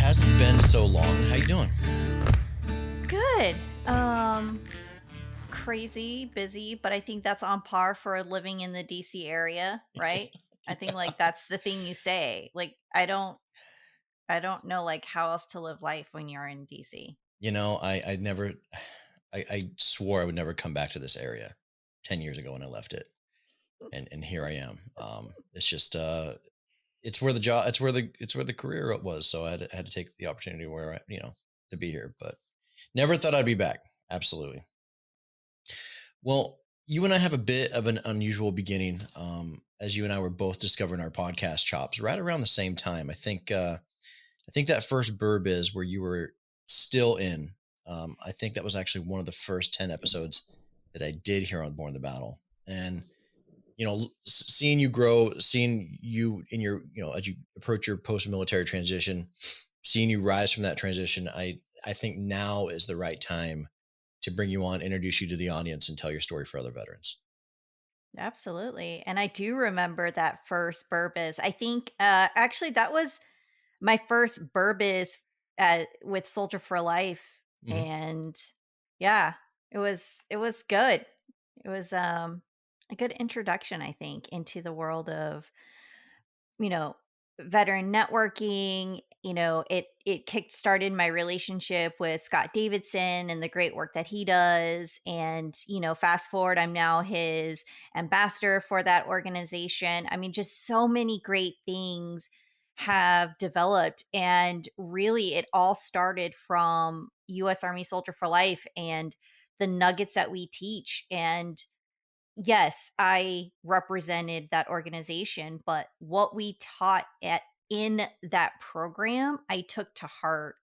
hasn't been so long. How you doing? Good. Crazy, busy, but I think that's on par for living in the DC area, right? I think like that's the thing you say. Like I don't know like how else to live life when you're in DC. I never, I swore I would never come back to this area 10 years ago when I left it. And here I am. It's just, it's where the job, it's where the career was. So I had to take the opportunity where to be here, but never thought I'd be back. Absolutely. Well, you and I have a bit of an unusual beginning. As you and I were both discovering our podcast chops right around the same time. I think that first burb is where you were still in. I think that was actually one of the first 10 episodes that I did here on Born the Battle. And, seeing you grow, seeing you in your, as you approach your post military transition, seeing you rise from that transition, I think now is the right time to bring you on, introduce you to the audience, and tell your story for other veterans. Absolutely. And I do remember that first Burbis. I think actually that was my first Burbis with Soldier for Life. Hmm. And yeah, it was good. It was a good introduction, I think, into the world of you know, veteran networking. It kick started my relationship with Scott Davidson and the great work that he does. And, fast forward, I'm now his ambassador for that organization. I mean, just so many great things have developed. And really, it all started from US Army Soldier for Life and the nuggets that we teach. And yes, I represented that organization, but what we taught at in that program, I took to heart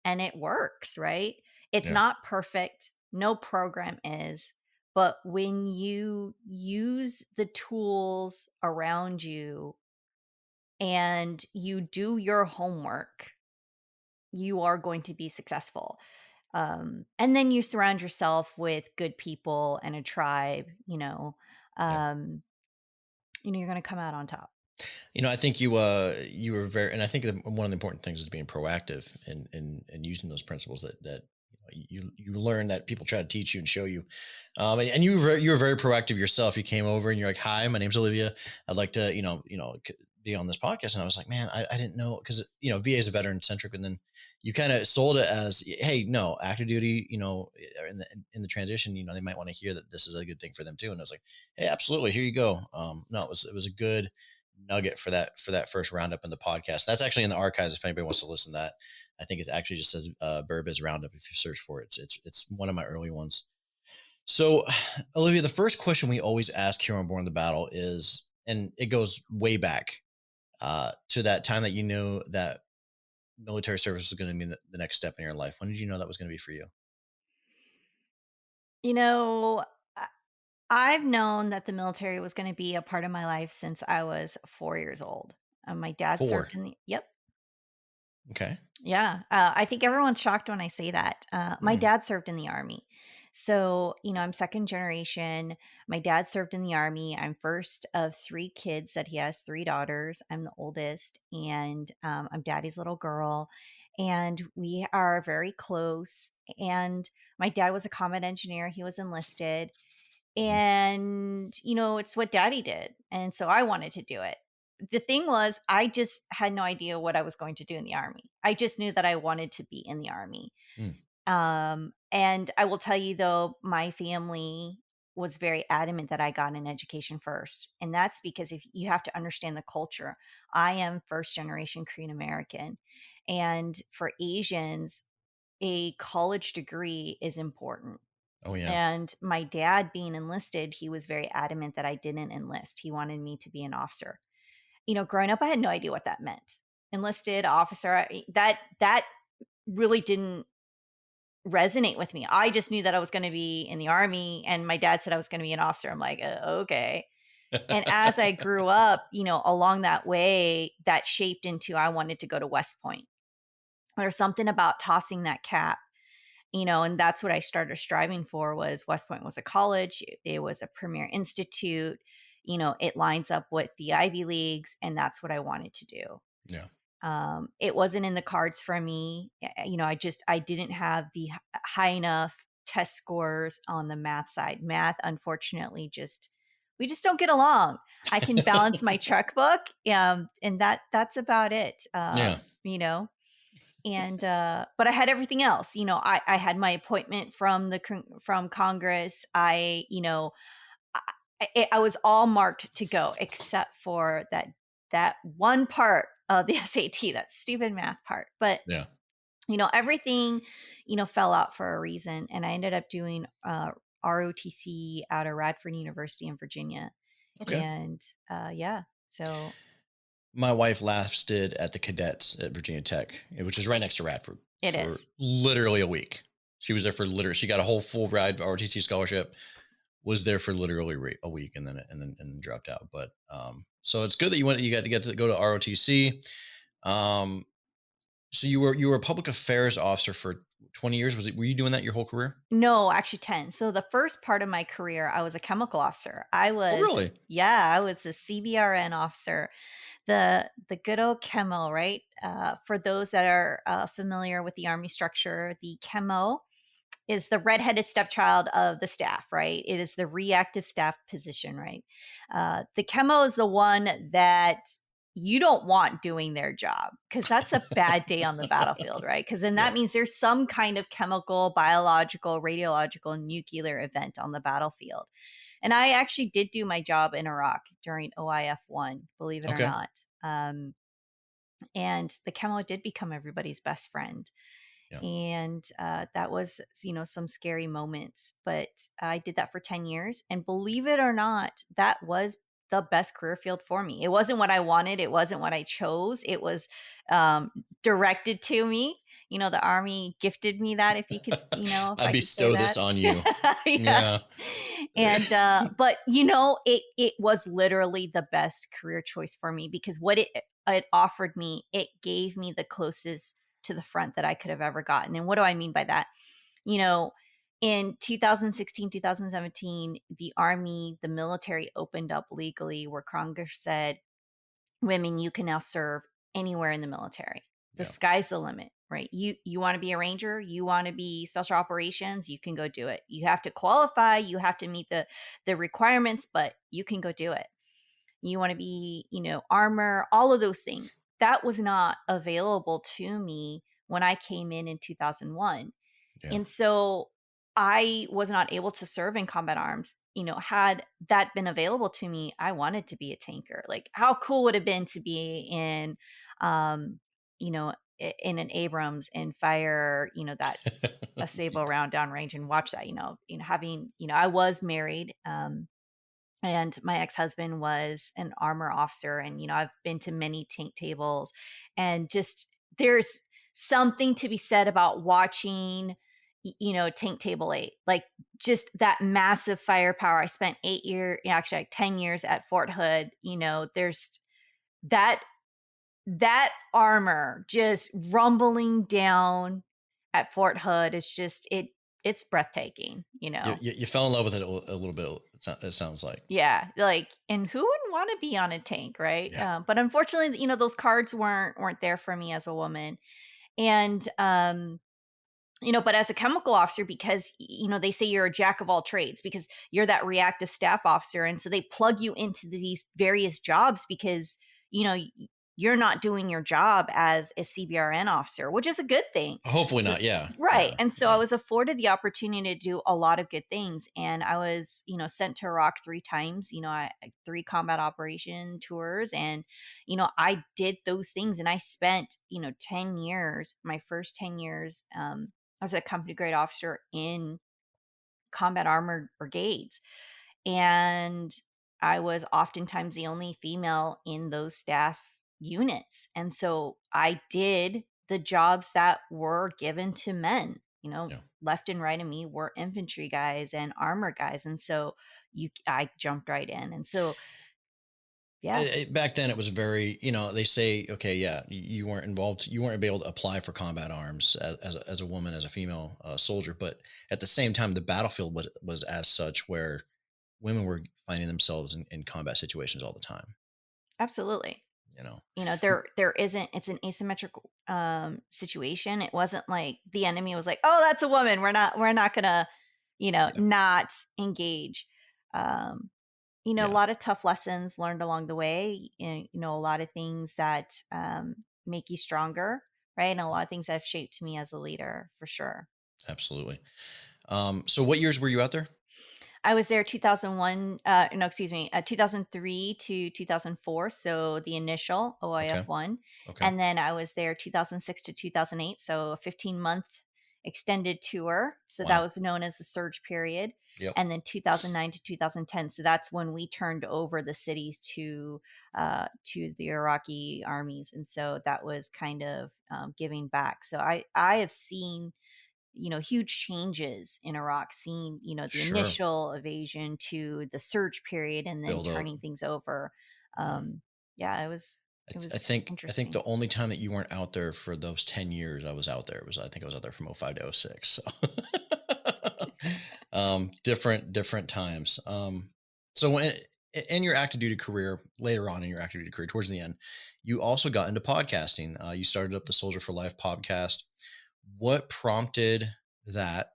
and it works, right? It's Yeah. not perfect. No program is, but when you use the tools around you and you do your homework, you are going to be successful. And then you surround yourself with good people and a tribe, Yeah. um, you're gonna come out on top. I think you were very, and I think that one of the important things is being proactive and using those principles that you learn that people try to teach you and show you. And you were very proactive yourself. You came over and you're like, "Hi, my name's Olivia. I'd like to be on this podcast." And I was like, "Man, I didn't know," because VA is a veteran centric, and then you kind of sold it as, "Hey, no, active duty, in the transition, they might want to hear that this is a good thing for them too." And I was like, "Hey, absolutely, here you go." No, it was a good nugget for that first roundup in the podcast. That's actually in the archives if anybody wants to listen to that. I think it actually just says Burbiz Roundup if you search for it. It's one of my early ones. So, Olivia, the first question we always ask here on Born the Battle is, and it goes way back to that time that you knew that military service was going to be the next step in your life. When did you know that was going to be for you? You know, I I've known that the military was gonna be a part of my life since I was 4 years old. My dad served Four. in the Yep. Okay. Yeah, I think everyone's shocked when I say that. My Mm, dad served in the army. So, I'm second generation. My dad served in the army. I'm first of 3 kids that he has 3 daughters. I'm the oldest, and I'm daddy's little girl. And we are very close. And my dad was a combat engineer. He was enlisted. mhm. And, it's what daddy did. And so I wanted to do it. The thing was, I just had no idea what I was going to do in the army. I just knew that I wanted to be in the army. Mm. And I will tell you though, my family was very adamant that I got an education first. And that's because if you have to understand the culture, I am first generation Korean American. And for Asians, a college degree is important. Oh yeah. And my dad being enlisted, he was very adamant that I didn't enlist. He wanted me to be an officer. Growing up, I had no idea what that meant. Enlisted officer, that really didn't resonate with me. I just knew that I was going to be in the army, and my dad said I was going to be an officer. I'm like, okay. And as I grew up, along that way, that shaped into I wanted to go to West Point. There's something about tossing that cap, and that's what I started striving for. Was West Point was a college, it was a premier institute, it lines up with the Ivy Leagues, and that's what I wanted to do. Yeah. It wasn't in the cards for me. I didn't have the high enough test scores on the math side. Math, unfortunately, just we just don't get along. I can balance my checkbook, and that's about it. Yeah. And but I had everything else. I had my appointment from from Congress. I was all marked to go except for that one part of the SAT, that stupid math part. But Yeah. everything fell out for a reason, and I ended up doing ROTC out of Radford University in Virginia, Okay. and yeah, so My wife lasted at the cadets at Virginia Tech, which is right next to Radford, it for is. literally a week. She was there for literally, she got a whole full ride ROTC scholarship, was there for literally a week, and then dropped out. But so it's good that you got to get to go to ROTC. Um, so you were a public affairs officer for 20 years. Were you doing that your whole career? No, actually 10. So the first part of my career, I was a chemical officer. Oh, really? Yeah, I was a CBRN officer, the good old chemo, right? For those that are familiar with the Army structure, the chemo is the redheaded stepchild of the staff, right? It is the reactive staff position, right? The chemo is the one that you don't want doing their job because that's a bad day on the battlefield, right? Because then that Yeah. means there's some kind of chemical, biological, radiological, nuclear event on the battlefield. And I actually did do my job in Iraq during OIF-1, believe it or Okay. not. And the chemo did become everybody's best friend, Yeah. and that was some scary moments, but I did that for 10 years, and believe it or not, that was the best career field for me. It wasn't what I wanted, it wasn't what I chose, it was directed to me. The Army gifted me that, if you could, if I I could say bestow this that. on you. Yeah. Yes. And but it was literally the best career choice for me, because what it offered me, it gave me the closest to the front that I could have ever gotten. And what do I mean by that? You know, in 2016, 2017, the Army, the military opened up legally, where Congress said, women, you can now serve anywhere in the military. The Yeah. sky's the limit, right? You want to be a ranger, you want to be special operations, you can go do it. You have to qualify, you have to meet the requirements, but you can go do it. You want to be, armor, all of those things. That was not available to me when I came in 2001. Yeah. And so I was not able to serve in combat arms. Had that been available to me, I wanted to be a tanker. Like, how cool would it have been to be in, you know, in an Abrams and fire, that a sable round downrange and watch that, having, I was married. And my ex-husband was an armor officer, and I've been to many tank tables, and just there's something to be said about watching tank table 8, like, just that massive firepower. I spent actually, like, 10 years at Fort Hood. There's that that armor just rumbling down at Fort Hood is just it's breathtaking. You fell in love with it a little bit. It sounds like. Yeah, like, and who wouldn't wanna be on a tank, right? Yeah. But unfortunately, those cards weren't there for me as a woman. And, but as a chemical officer, because, they say you're a jack of all trades because you're that reactive staff officer, and so they plug you into these various jobs because, you're not doing your job as a CBRN officer, which is a good thing. Hopefully So not. Yeah. right, Yeah. and so I Yeah. was afforded the opportunity to do a lot of good things, and I was, sent to Iraq 3 times. 3 combat operation tours, and, I did those things, and I spent, 10 years, my first 10 years, as a company grade officer in combat armored brigades. And I was oftentimes the only female in those staff units. And so I did the jobs that were given to men. Yeah. Left and right of me were infantry guys and armor guys. And so I jumped right in. And so, yeah, Back then, it was very, they say, okay, yeah, you weren't involved, you weren't able to apply for combat arms as a woman, as a female soldier. But at the same time, the battlefield was as such where women were finding themselves in combat situations all the time. absolutely. you know. There isn't, it's an asymmetrical situation. It wasn't like the enemy was like, "Oh, that's a woman. We're not gonna, Yeah, not engage." Um, a yeah, lot of tough lessons learned along the way, and a lot of things that make you stronger, right? And a lot of things that have shaped me as a leader for sure. absolutely. So what years were you out there? I was there 2001, no, excuse me, 2003 to 2004, so the initial Okay, OIF1, okay, and then I was there 2006 to 2008, so a 15-month extended tour, so that wow, was known as the surge period, yep, and then 2009 to 2010, so that's when we turned over the cities to the Iraqi armies, and so that was kind of giving back. So I have seen huge changes in Iraq, seeing, the sure. initial invasion to the surge period and then Build up. turning things over. Yeah. Yeah, it I was think interesting. the only time that you weren't out there for those 10 years I was out there was, I think I was out there from '05 to '06. So different times. So when in your active duty career, later on in your active duty career, towards the end, you also got into podcasting. You started up the Soldier for Life podcast. What prompted that?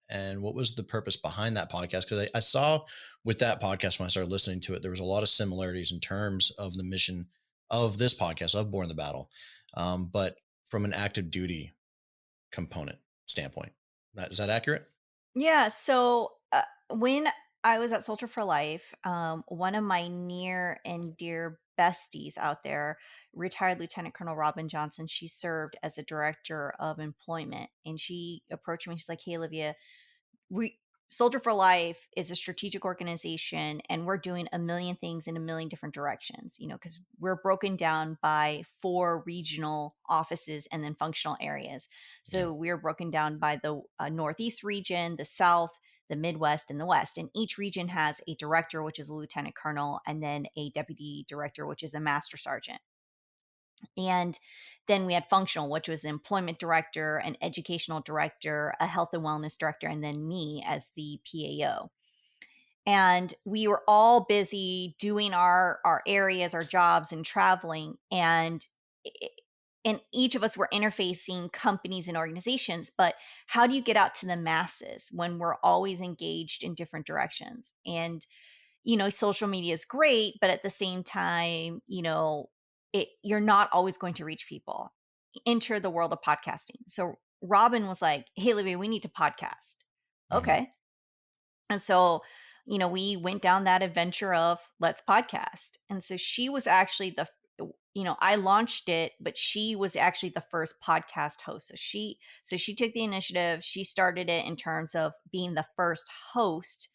And what was the purpose behind that podcast? Because I saw with that podcast, when I started listening to it, there was a lot of similarities in terms of the mission of this podcast, of Born the Battle, but from an active duty component standpoint. Is that accurate? Yeah. So when I was at Soldier for Life, one of my near and dear besties out there, retired Lieutenant Colonel Robin Johnson, she served as a director of employment. And she approached me. She's like, "Hey, Olivia, we Soldier for Life is a strategic organization, and we're doing a million things in a million different directions, because we're broken down by four regional offices and then functional areas. Yeah. So we're broken down by the Northeast region, the South, the Midwest, and the West. And each region has a director, which is a lieutenant colonel, and then a deputy director, which is a master sergeant. And then we had functional, which was an employment director, an educational director, a health and wellness director, and then me as the PAO. And we were all busy doing our areas, our jobs, and traveling. And each of us were interfacing companies and organizations. But how do you get out to the masses when we're always engaged in different directions? And social media is great, but at the same time, you're not always going to reach people. Enter the world of podcasting. So Robin was like, "Hey, Olivia, we need to podcast." Hmm. Okay. And so, we went down that adventure of let's podcast. And so she was actually I launched it, but she was actually the first podcast host. So she took the initiative. She started it in terms of being the first host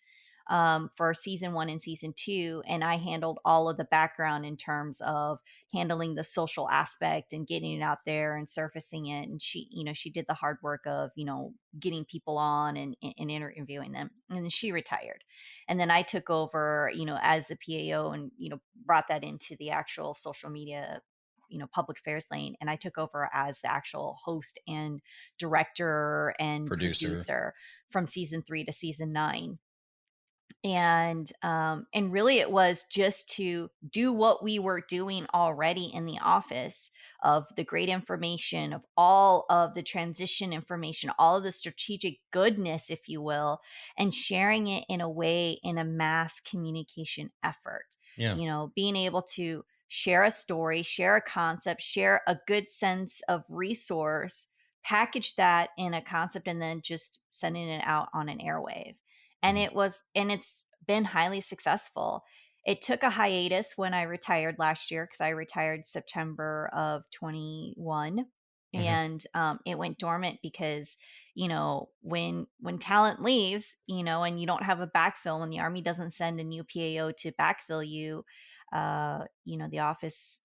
for season one and season two. And I handled all of the background in terms of handling the social aspect and getting it out there and surfacing it. And she did the hard work of, getting people on and interviewing them. And then she retired. And then I took over, as the PAO and, brought that into the actual social media public affairs lane, and I took over as the actual host and director and Producer. producer from season 3 to season 9. And really it was just to do what we were doing already in the office, of the great information, of all of the transition information, all of the strategic goodness, if you will, and sharing it in a way, in a mass communication effort. Yeah. Being able to share a story, share a concept, share a good sense of resource, package that in a concept, and then just sending it out on an airwave. And Mhm. it's been highly successful. It took a hiatus when I retired last year, because I retired September of 21. Mhm. And it went dormant because when talent leaves, and you don't have a backfill, and the army doesn't send a new PAO to backfill you, the office,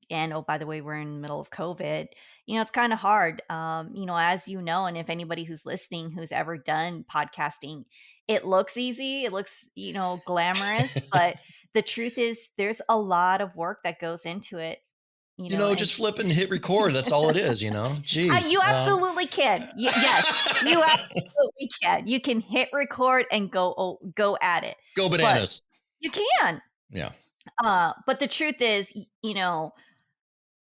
and oh, by the way, we're in the middle of COVID. It's kind of hard. As and if anybody who's listening who's ever done podcasting, it looks easy, it looks, glamorous, but the truth is there's a lot of work that goes into it, and Just flip and hit record. That's all it is, Jeez. you absolutely can. Yes, you absolutely can. You can hit record and go at it, Go but bananas. you can. Yeah. But the truth is,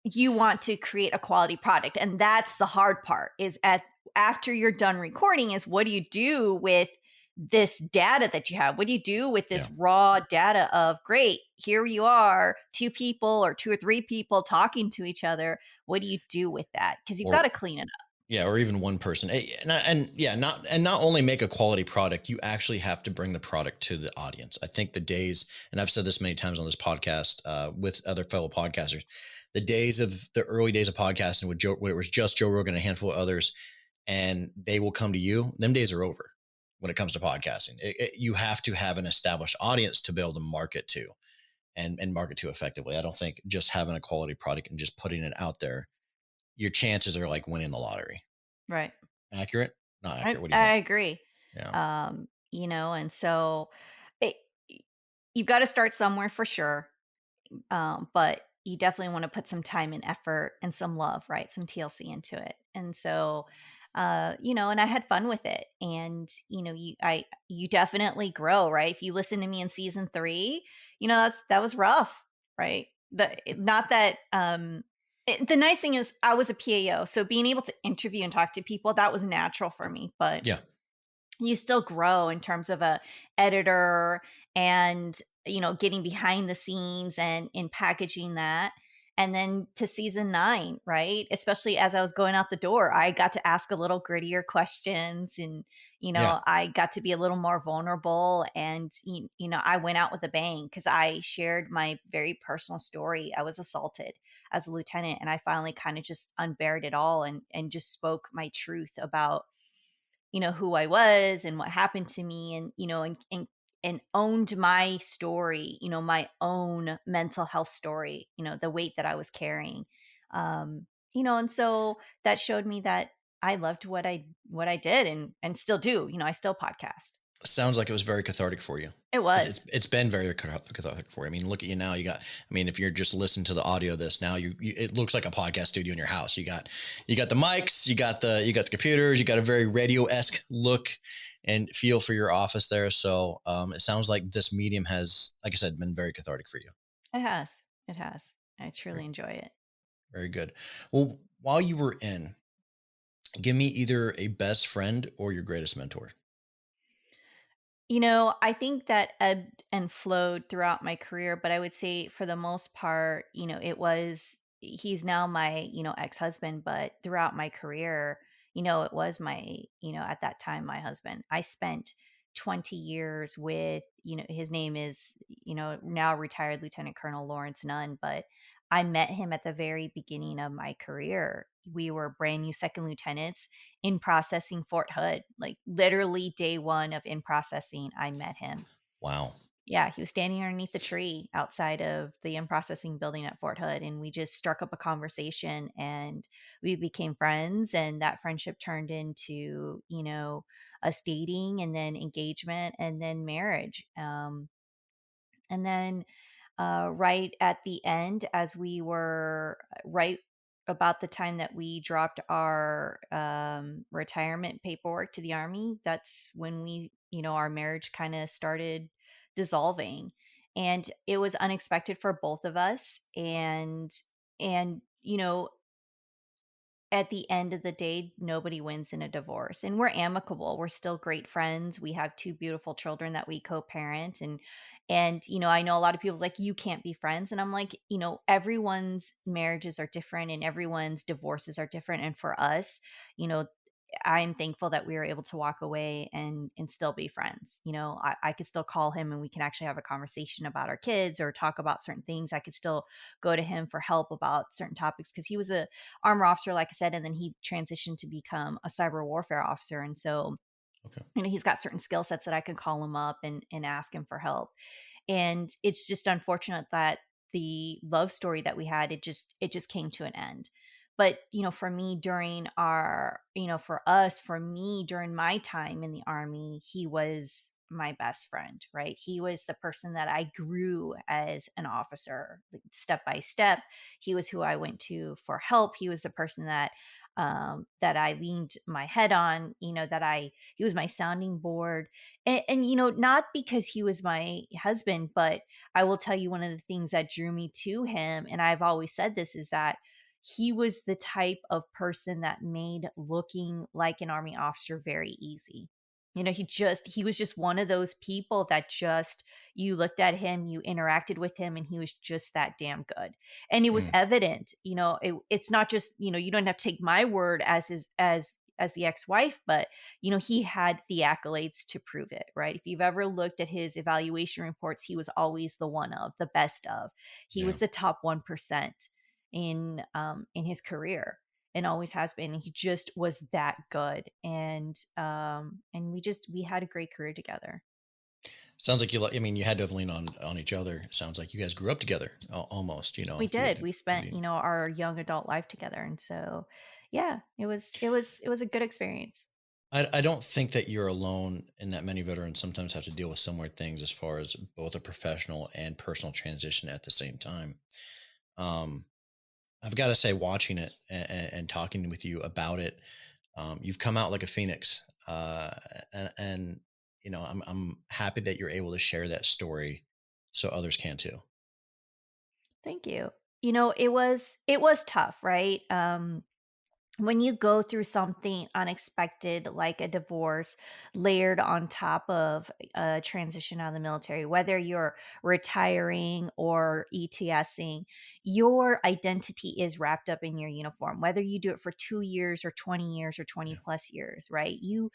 you want to create a quality product, and that's the hard part, is at after you're done recording, is what do you do with this data that you have? What do you do with Yeah. this raw data of, great, here you are, two people or two or three people talking to each other. What do you do with that? Because you've got Or to clean it up. yeah, or even one person. And yeah, not only make a quality product, you actually have to bring the product to the audience. I think the days, and I've said this many times on this podcast with other fellow podcasters, the days of the early days of podcasting with Joe, when it was just Joe Rogan and a handful of others, and they will come to you. Them days are over when it comes to podcasting. You have to have an established audience to be able to market to and market to effectively. I don't think just having a quality product and just putting it out there, your chances are like winning the lottery. Right. Accurate? Not I, accurate. What do you I think? agree. Yeah. And so it, you've got to start somewhere for sure. But you definitely want to put some time and effort and some love, right? Some TLC into it. And so, and I had fun with it. And, you definitely grow, right? If you listen to me in season 3, that was rough, right? Not that, the nice thing is I was a PAO. So being able to interview and talk to people, that was natural for me. But Yeah. you still grow in terms of a editor, and getting behind the scenes and in packaging that. And then to season 9, right, especially as I was going out the door, I got to ask a little grittier questions, and Yeah. I got to be a little more vulnerable. And I went out with a bang because I shared my very personal story. I was assaulted as a lieutenant, and I finally kind of just unbared it all, and just spoke my truth about who I was and what happened to me, and and owned my story, my own mental health story, the weight that I was carrying. And so that showed me that I loved what I did, and still do. I still podcast. Sounds like it was very cathartic for you. It It's was. it's been very cathartic for you. I mean, look at you now. You got. I mean, if you're just listening to the audio of this now, it looks like a podcast studio in your house. You got the mics, you got the computers, you got a very radio esque look and feel for your office there. So it sounds like this medium has, like I said, been very cathartic for you. It has. It has. I truly Very, enjoy it. very good. Well, while you were in, give me either a best friend or your greatest mentor. I think that ebbed and flowed throughout my career, but I would say for the most part, he's now my, ex-husband, but throughout my career, it was my, at that time, my husband. I spent 20 years with, his name is, now retired Lieutenant Colonel Lawrence Nunn, but I met him at the very beginning of my career. We were brand new second lieutenants in processing Fort Hood. Like literally day 1 of in processing, I met him. Wow. Yeah, he was standing underneath the tree outside of the in processing building at Fort Hood, and we just struck up a conversation, and we became friends, and that friendship turned into, us dating, and then engagement, and then marriage. And then right at the end, as we were right about the time that we dropped our retirement paperwork to the Army, that's when our marriage kind of started dissolving. And it was unexpected for both of us. And at the end of the day, nobody wins in a divorce, and we're amicable. We're still great friends. We have 2 beautiful children that we co-parent, and I know a lot of people like, you can't be friends, and I'm like, everyone's marriages are different and everyone's divorces are different, and for us, you know, I'm thankful that we were able to walk away and still be friends. I could still call him and we can actually have a conversation about our kids or talk about certain things. I could still go to him for help about certain topics because he was a armor officer, like I said, and then he transitioned to become a cyber warfare officer. And so, Okay. he's got certain skill sets that I can call him up and ask him for help. And it's just unfortunate that the love story that we had, it just came to an end. But for me, during our for us, for me, during my time in the Army, he was my best friend, right? He was the person that I grew as an officer, like, step by step. He was who I went to for help. He was the person that that I leaned my head on, he was my sounding board. And not because he was my husband, but I will tell you one of the things that drew me to him, and I've always said this, is that he was the type of person that made looking like an army officer very easy. He was just one of those people that just, you looked at him, you interacted with him, and he was just that damn good. And it was Mm, evident. It's not just, you don't have to take my word as as the ex-wife, but he had the accolades to prove it, right? If you've ever looked at his evaluation reports, he was always the best of. He yeah. was the top 1% in his career, and always has been. He just was that good. And we had a great career together. Sounds like I mean, you had to have leaned on each other. Sounds like you guys grew up together, almost. We Through did. We through spent, the. our young adult life together. And so, yeah, it was a good experience. I don't think that you're alone in that many veterans sometimes have to deal with similar things as far as both a professional and personal transition at the same time. Um, I've got to say, watching it and talking with you about it, you've come out like a phoenix, and I'm happy that you're able to share that story so others can too. Thank you. It was tough, right? When you go through something unexpected like a divorce layered on top of a transition out of the military, whether you're retiring or ETSing, your identity is wrapped up in your uniform, whether you do it for 2 years or 20 years or 20 Yeah, plus years, right? You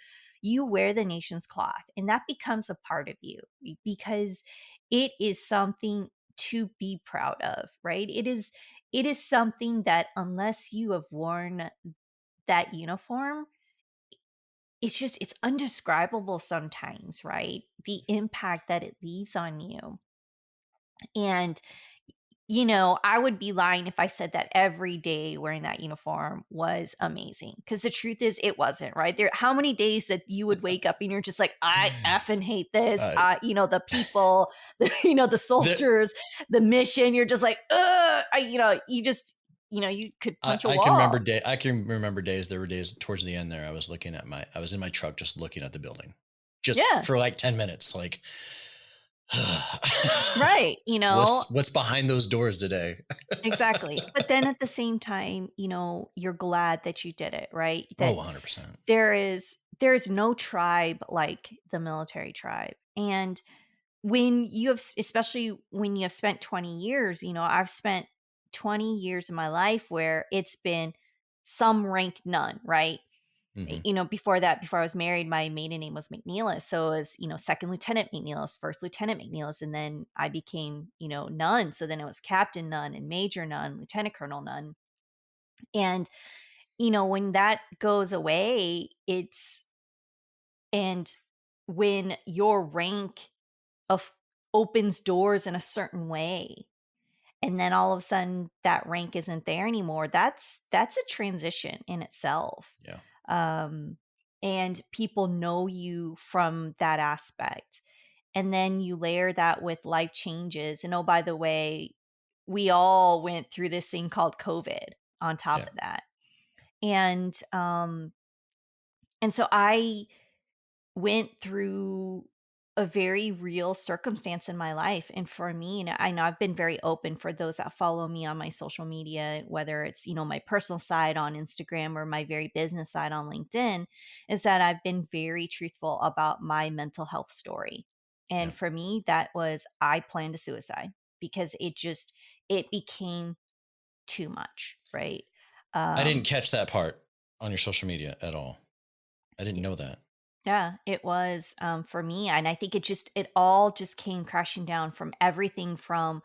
wear the nation's cloth, and that becomes a part of you because it is something to be proud of, right? It is something that, unless you have worn that uniform, it's undescribable sometimes, right? The impact that it leaves on you. And I would be lying if I said that every day wearing that uniform was amazing, because the truth is it wasn't, right? How many days that you would wake up and you're just like, I effing hate this. uh, The people, the the, soldiers, the mission, you're just like, you could punch a I can remember wall. day. I can remember days. There were days towards the end there. I was in my truck just looking at the building, just Yeah, for like 10 minutes. Like, right. what's behind those doors today? Exactly. But then at the same time, you're glad that you did it, right? Oh, That 100%. there is no tribe like the military tribe. And especially when you have spent 20 years, I've spent 20 years of my life where it's been some rank none, right? Hmm. Before that, before I was married, my maiden name was McNeilis. So it was, second lieutenant McNeilis, first lieutenant McNeilis. And then I became, none. So then it was captain none and major none, lieutenant colonel none. And, when that goes away, and when your rank of opens doors in a certain way, and then all of a sudden that rank isn't there anymore, that's a transition in itself. Yeah. um and people know you from that aspect, and then you layer that with life changes. And, oh, by the way, we all went through this thing called COVID on top Yeah. of that. And so I went through a very real circumstance in my life. And for me, and I know I've been very open for those that follow me on my social media, whether it's, my personal side on Instagram or my very business side on LinkedIn, is that I've been very truthful about my mental health story. Yeah. And for me, that was, I planned a suicide because it became too much, right? I didn't Um, catch that part on your social media at all. I didn't know that. Yeah, it was, for me. And I think it all just came crashing down from everything from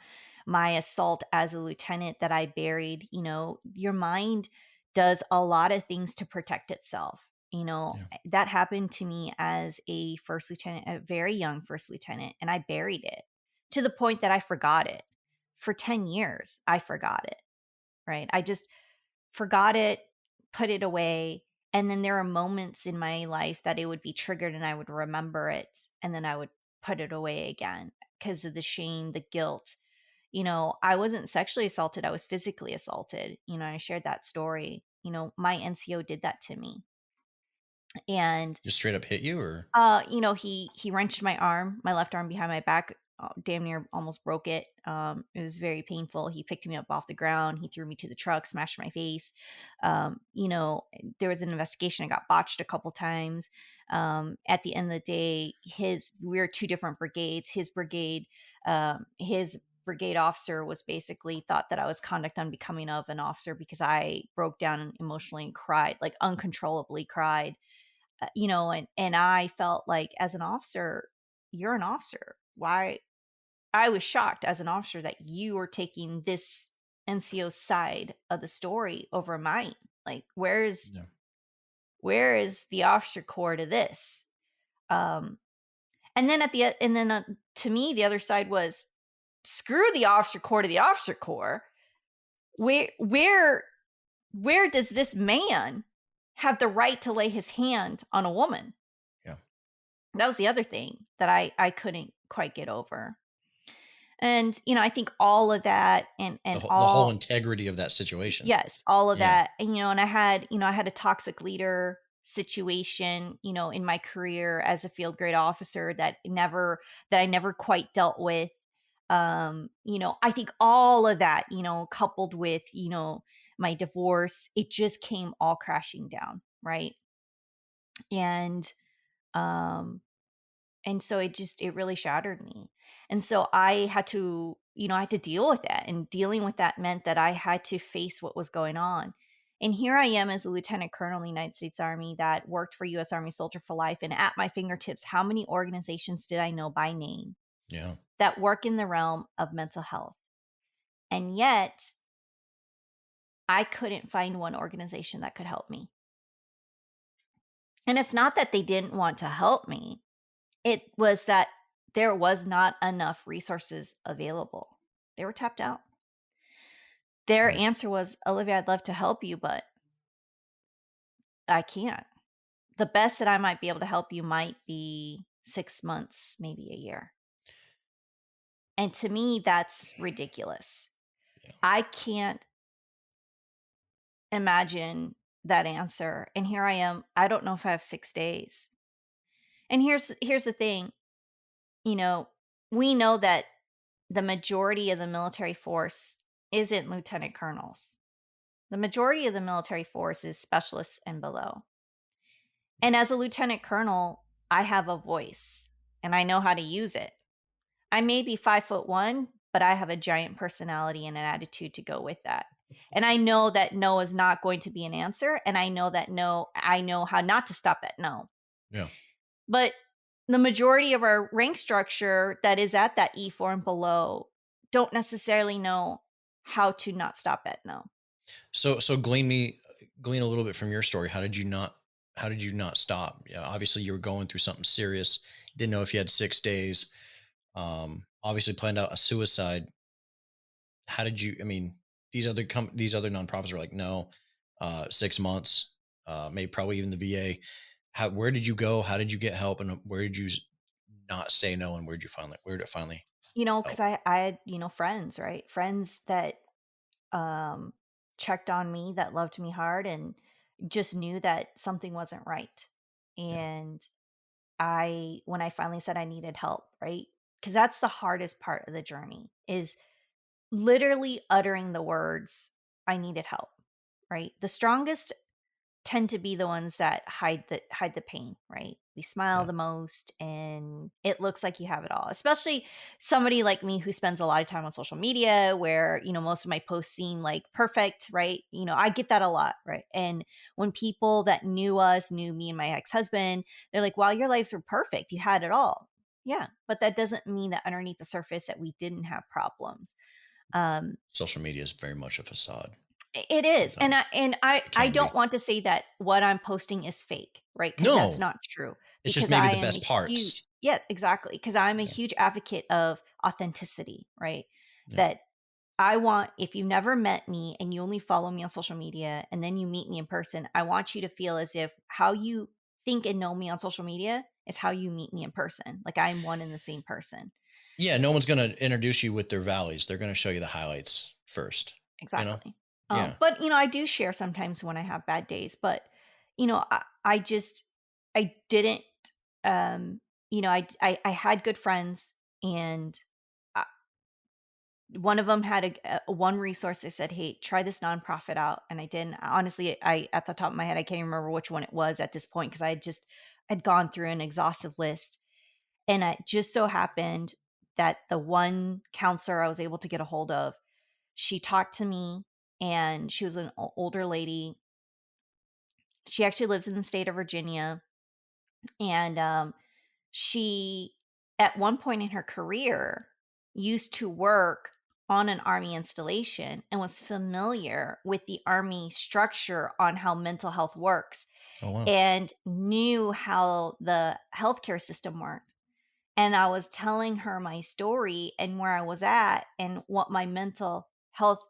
my assault as a lieutenant that I buried. Your mind does a lot of things to protect itself. Yeah. That happened to me as a first lieutenant, a very young first lieutenant, and I buried it to the point that I forgot it. For 10 years, I forgot it, right? I just forgot it, put it away, and then there are moments in my life that it would be triggered and I would remember it, and then I would put it away again because of the shame, the guilt. I wasn't sexually assaulted, I was physically assaulted. I shared that story. my NCO did that to me. And Just straight up hit you, or he wrenched my arm, my left arm behind my back, damn near almost broke it. It was very painful. He picked me up off the ground. He threw me to the truck, smashed my face. There was an investigation. I got botched a couple times. At the end of the day, we were two different brigades. His brigade officer was basically thought that I was conduct unbecoming of an officer because I broke down and emotionally and cried, like uncontrollably cried, and I felt like as an officer, you're an officer. Why? I was shocked as an officer that you were taking this NCO side of the story over mine. Like, yeah, where is the officer core to this? Um, and then to me, the other side was screw the officer core to the officer core. Where where where does this man have the right to lay his hand on a woman? yeah. That was the other thing that I couldn't quite get over. And, I think all of that and The whole all integrity of that situation. yes, all of Yeah, that. And I had a toxic leader situation, in my career as a field grade officer that I never quite dealt with. I think all of that, coupled with, my divorce, it just came all crashing down, right? And um And so it really shattered me. And so I had to deal with that. And dealing with that meant that I had to face what was going on. And here I am as a lieutenant colonel in the United States Army that worked for US Army Soldier for Life. And at my fingertips, how many organizations did I know by name yeah. that work in the realm of mental health? And yet, I couldn't find one organization that could help me. And it's not that they didn't want to help me. It was that there was not enough resources available. They were tapped out. Their Right. answer was, "Olivia, I'd love to help you, but I can't. The best that I might be able to help you might be 6 months, maybe a year." And to me, that's ridiculous. Yeah. I can't imagine that answer. And here I am. I don't know if I have 6 days. And here's the thing, you know, we know that the majority of the military force isn't lieutenant colonels. The majority of the military force is specialists and below. Yeah. And as a lieutenant colonel, I have a voice and I know how to use it. I may be 5'1", but I have a giant personality and an attitude to go with that. And I know that no is not going to be an answer. And I know how not to stop at no. Yeah. But the majority of our rank structure that is at that E4 and below don't necessarily know how to not stop at no. So glean a little bit from your story. How did you not stop? Yeah, obviously you were going through something serious. Didn't know if you had 6 days. Obviously planned out a suicide. How did you, I mean, these other nonprofits are like, no, 6 months, maybe probably even the VA. Where did you go? How did you get help? And where did you not say no? And where did it finally Because help? I had, friends, right? Friends that um checked on me, that loved me hard and just knew that something wasn't right. Yeah. And when I finally said I needed help, right? Because that's the hardest part of the journey is literally uttering the words, I needed help, right? The strongest tend to be the ones that hide the pain, right? We smile Yeah. the most and it looks like you have it all. Especially somebody like me who spends a lot of time on social media where, most of my posts seem like perfect, right? I get that a lot, right? And when people that knew me and my ex-husband, they're like, "Wow, your lives were perfect. You had it all." Yeah, but that doesn't mean that underneath the surface that we didn't have problems. Um Social media is very much a facade it is, and sometimes. I Can be. don't want to say that what I'm posting is fake, right? Because that's No, not true, it's just because maybe I the am a best parts. huge yes, exactly, because 'cause I'm a Yeah. huge advocate of authenticity, right? Yeah. That I want if you never met me and you only follow me on social media and then you meet me in person, I want you to feel as if how you think and know me on social media is how you meet me in person, like I'm one and the same person. Yeah. No one's going to introduce you with their valleys. They're going to show you the highlights first, you know? Exactly. Yeah. But I do share sometimes when I have bad days, but I just I didn't um I had good friends, and uh, one of them had one resource. They said, "Hey, try this nonprofit out," and I didn't. Honestly, I at the top of my head, I can't even remember which one it was at this point, because I'd gone through an exhaustive list, and it just so happened that the one counselor I was able to get a hold of, she talked to me, and she was an older lady. She actually lives in the state of Virginia, and she, at one point in her career, used to work on an army installation and was familiar with the army structure on how mental health works, Oh wow. and knew how the healthcare system worked. And I was telling her my story and where I was at and what my mental health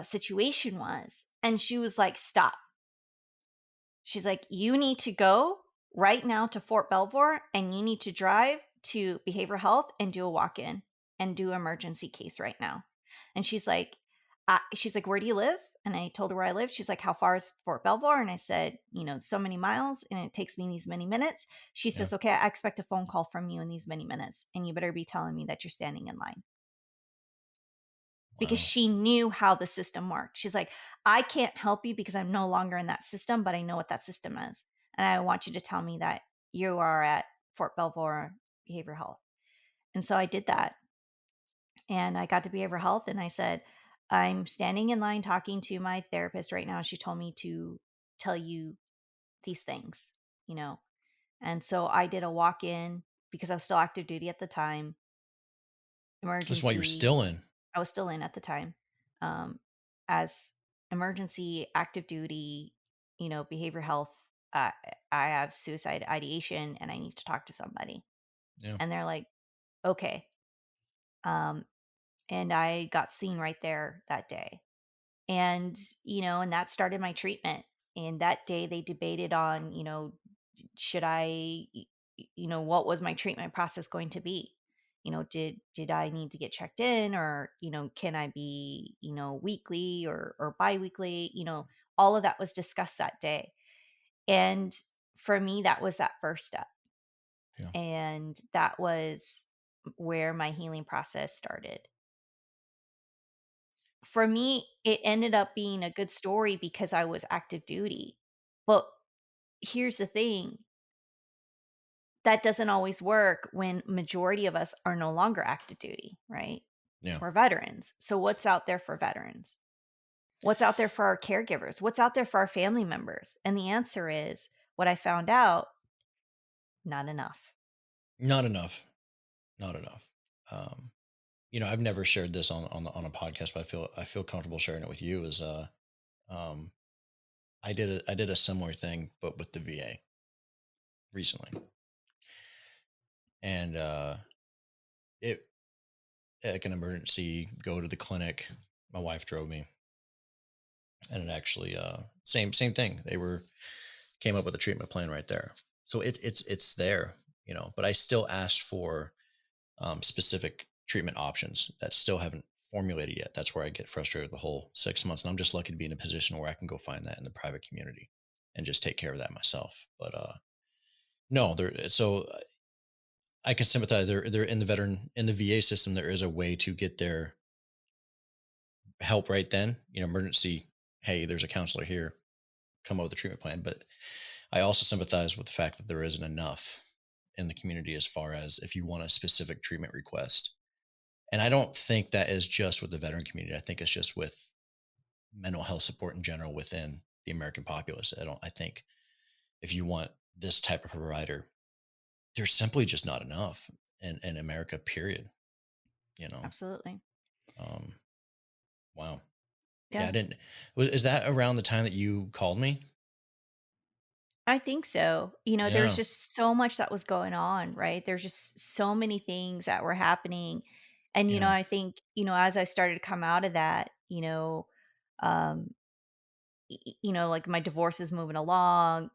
situation was. And she was like, "Stop." She's like, "You need to go right now to Fort Belvoir, and you need to drive to behavioral health and do a walk-in and do emergency case right now." And she's like, "Where do you live?" And I told her where I live. She's like, "How far is Fort Belvoir?" And I said, "So many miles, and it takes me these many minutes." She Yeah. says, "Okay, I expect a phone call from you in these many minutes, and you better be telling me that you're standing in line." Because Wow. she knew how the system worked. She's like, "I can't help you because I'm no longer in that system, but I know what that system is. And I want you to tell me that you are at Fort Belvoir Behavioral Health." And so I did that. And I got to behavioral health, and I said, "I'm standing in line talking to my therapist right now. She told me to tell you these things, you know." And so I did a walk in, because I was still active duty at the time, That's why you're emergency. still in. I was still in at the time, um, as emergency, active duty, behavioral health. Uh, I have suicide ideation, and I need to talk to somebody. Yeah. And they're like, "Okay." Um, and I got seen right there that day. And that started my treatment. And that day they debated on, should what was my treatment process going to be? Did I need to get checked in, or, can I be, weekly or biweekly? All of that was discussed that day. And for me, that was that first step. Yeah. And that was where my healing process started. For me, it ended up being a good story because I was active duty. But here's the thing, that doesn't always work when majority of us are no longer active duty, right? Yeah. We're veterans. So what's out there for veterans? What's out there for our caregivers? What's out there for our family members? And the answer is, what I found out, not enough. Not enough. Not enough. Um, I've never shared this on a podcast, but I feel comfortable sharing it with you. Is um, I did a similar thing, but with the VA recently, and it like an emergency go to the clinic. My wife drove me, and it actually same thing. They were came up with a treatment plan right there. So it's there, but I still asked for specific treatment options that still haven't formulated yet. That's where I get frustrated the whole 6 months. And I'm just lucky to be in a position where I can go find that in the private community and just take care of that myself. But no, there. So I can sympathize. They're in the VA system. There is a way to get their help right then. Emergency. Hey, there's a counselor here. Come up with a treatment plan. But I also sympathize with the fact that there isn't enough in the community as far as if you want a specific treatment request. And I don't think that is just with the veteran community. I think it's just with mental health support in general within the American populace. I think if you want this type of provider, there's simply just not enough in America, period. You know. Absolutely. Um, wow. Yeah, Yeah. I didn't is that around the time that you called me? I think so. There's Yeah. just so much that was going on, right? There's just so many things that were happening. And, Yeah. I think, as I started to come out of that, um, like my divorce is moving along,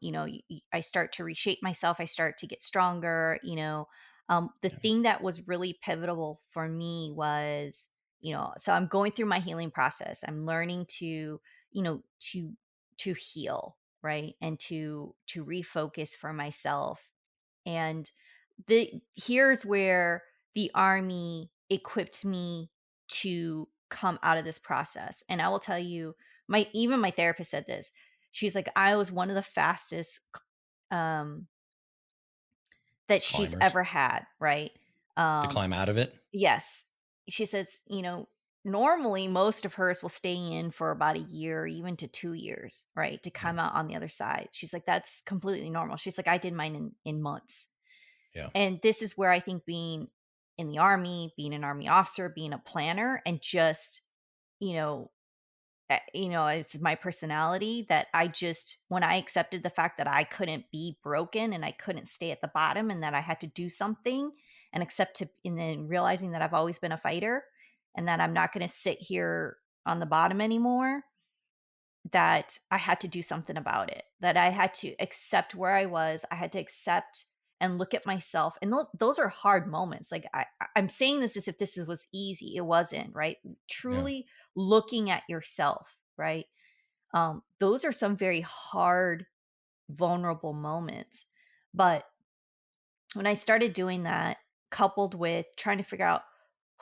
I start to reshape myself. I start to get stronger. The Yeah. thing that was really pivotal for me was So I'm going through my healing process. I'm learning to, you know, to heal, right? And to refocus for myself. And here's where the army equipped me to come out of this process. And I will tell you, my therapist said this. She's like, I was one of the fastest um that she's Climbers ever had, right? to Um climb out of it. yes. She says, normally most of hers will stay in for about a year, even to 2 years, right? To Yeah. come out on the other side. She's like, that's completely normal. She's like, I did mine in months. Yeah. And this is where I think being in the army, being an army officer, being a planner, and just, you know, it's my personality that when I accepted the fact that I couldn't be broken and I couldn't stay at the bottom and that I had to do something and then realizing that I've always been a fighter and that I'm not going to sit here on the bottom anymore, that I had to do something about it, that I had to accept where I was. I had to accept and look at myself. And those are hard moments. Like I'm saying this as if was easy. It wasn't, right? Yeah. Truly looking at yourself, right? Those are some very hard, vulnerable moments. But when I started doing that, coupled with trying to figure out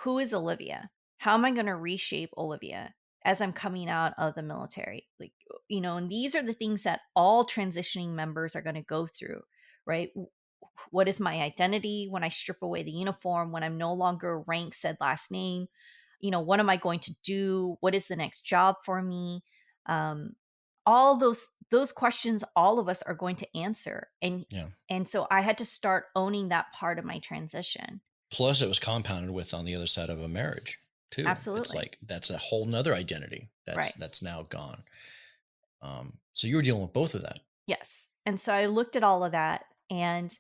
who is Olivia? How am I going to reshape Olivia as I'm coming out of the military? Like, and these are the things that all transitioning members are going to go through, right? What is my identity when I strip away the uniform, when I'm no longer rank, said last name? What am I going to do? What is the next job for me? Um, all those questions all of us are going to answer. Yeah. And so I had to start owning that part of my transition. Plus, it was compounded with on the other side of a marriage too. It's Absolutely. like that's a whole nother identity Right. that's now gone. So you were dealing with both of that. Yes. And so I looked at all of that and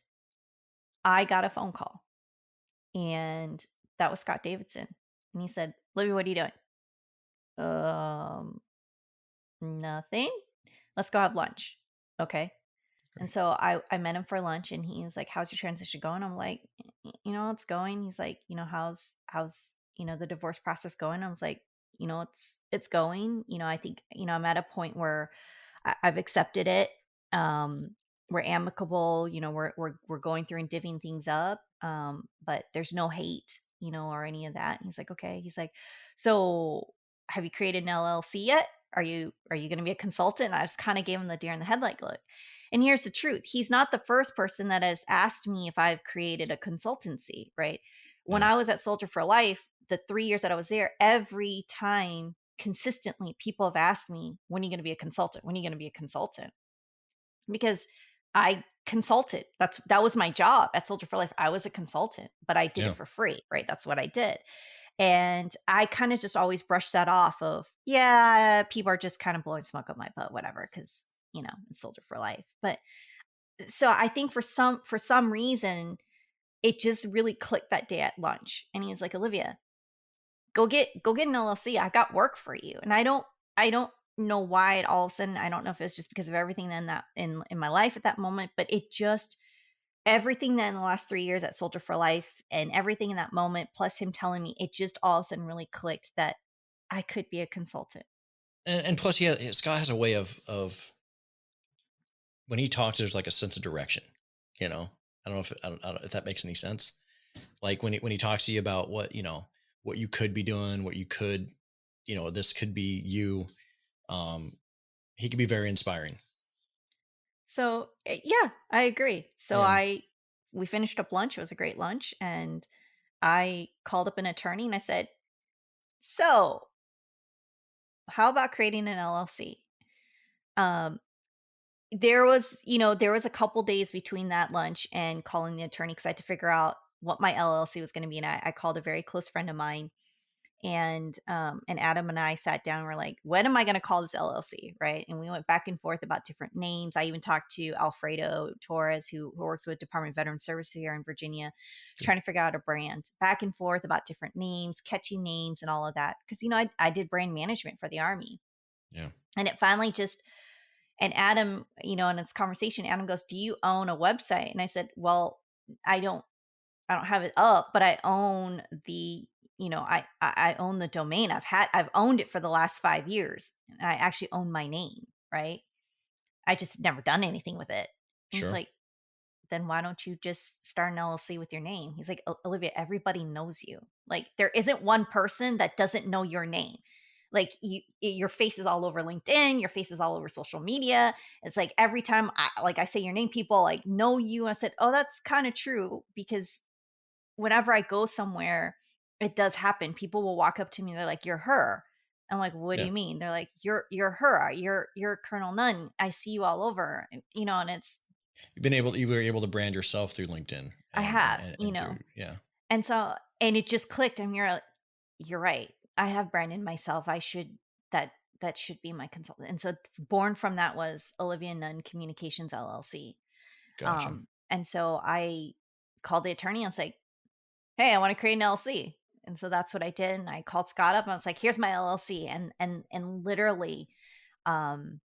I got a phone call. And that was Scott Davidson. And he said, "Libby, what are you doing?" Um, Nothing. Let's go have lunch. Okay. And Great. so I met him for lunch and he was like, "How's your transition going?" I'm like, It's going." He's like, how's, the divorce process going?" I was like, it's going. I think, I'm at a point where I've accepted it. Um, we're amicable, we're going through and divvying things up. But there's no hate, or any of that. And he's like, "Okay." He's like, "So have you created an LLC yet? Are you going to be a consultant?" And I just kind of gave him the deer in the headlight look. And here's the truth. He's not the first person that has asked me if I've created a consultancy, right? When Yeah. I was at Soldier for Life, the 3 years that I was there, every time consistently people have asked me, "When are you going to be a consultant? When are you going to be a consultant?" Because I consulted. That was my job at Soldier for Life. I was a consultant, but I did it Yeah. for free, right? That's what I did. And I kind of just always brushed that off of, yeah, people are just kind of blowing smoke up my butt, whatever, because it's Soldier for Life. But so I think for some reason, it just really clicked that day at lunch. And he was like, "Olivia, go get an LLC. I got work for you." And I don't know why it all of a sudden, I don't know if it's just because of everything in that in my life at that moment, but it just everything that in the last 3 years at Soldier for Life and everything in that moment, plus him telling me, it just all of a sudden really clicked that I could be a consultant. And plus, Scott has a way of when he talks, there's like a sense of direction. You know, I don't know if that makes any sense. Like when he talks to you about what you could be doing, what you could, this could be you. Um, he could be very inspiring. So yeah, I agree. So Yeah. we finished up lunch. It was a great lunch, and I called up an attorney and I said, "So how about creating an LLC?" Um, there was a couple days between that lunch and calling the attorney because I had to figure out what my LLC was going to be. And I called a very close friend of mine, and Adam and I sat down. And we're like, "What am I going to call this LLC?" Right? And we went back and forth about different names. I even talked to Alfredo Torres, who works with Department of Veteran Services here in Virginia, Good. trying to figure out a brand. Back and forth about different names, catchy names, and all of that. Because I did brand management for the Army, Yeah. and it finally just and Adam, in this conversation, Adam goes, "Do you own a website?" And I said, "Well, I don't I don't have it up, but I own I own the domain. I've owned it for the last 5 years. And I actually own my name, right? I just had never done anything with it. And he's Sure. like, then why don't you just start an LLC with your name? He's like, Olivia, everybody knows you. Like, there isn't one person that doesn't know your name. Like, your face is all over LinkedIn, your face is all over social media. It's like every time I say your name, people like know you. I said, oh, that's kind of true because whenever I go somewhere, it does happen. People will walk up to me, they're like, "You're her." I'm like, "What do Yeah. you mean?" They're like, "You're her. You're Colonel Nunn. I see you all over." And it's You were able to brand yourself through LinkedIn I and have, through, yeah. and so and it just clicked. And you're right. I have branded myself. I should that that should be my consultant. And so born from that was Olivia Nunn Communications LLC. Gotcha. And so I called the attorney and was like, "Hey, I want to create an LLC." And so that's what I did. And I called Scott up and I was like, "Here's my LLC." And literally,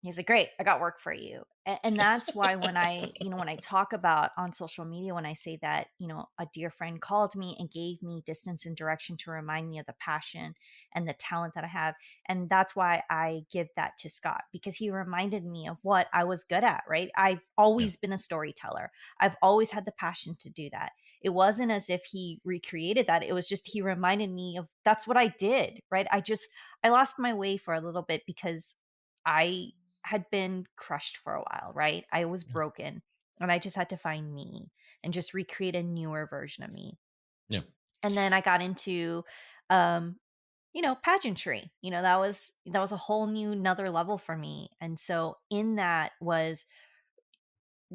he's like, "Great, I got work for you." And that's why when I talk about on social media, when I say that, a dear friend called me and gave me distance and direction to remind me of the passion and the talent that I have. And that's why I give that to Scott, because he reminded me of what I was good at, right? I've Yeah. always been a storyteller. I've always had the passion to do that. It wasn't as if he recreated that. It was just he reminded me of that's what I did, right? I lost my way for a little bit because I had been crushed for a while, right? I was Yeah. broken and I just had to find me and just recreate a newer version of me. Yeah. And then I got into um pageantry. That was a whole new another level for me. And so in that was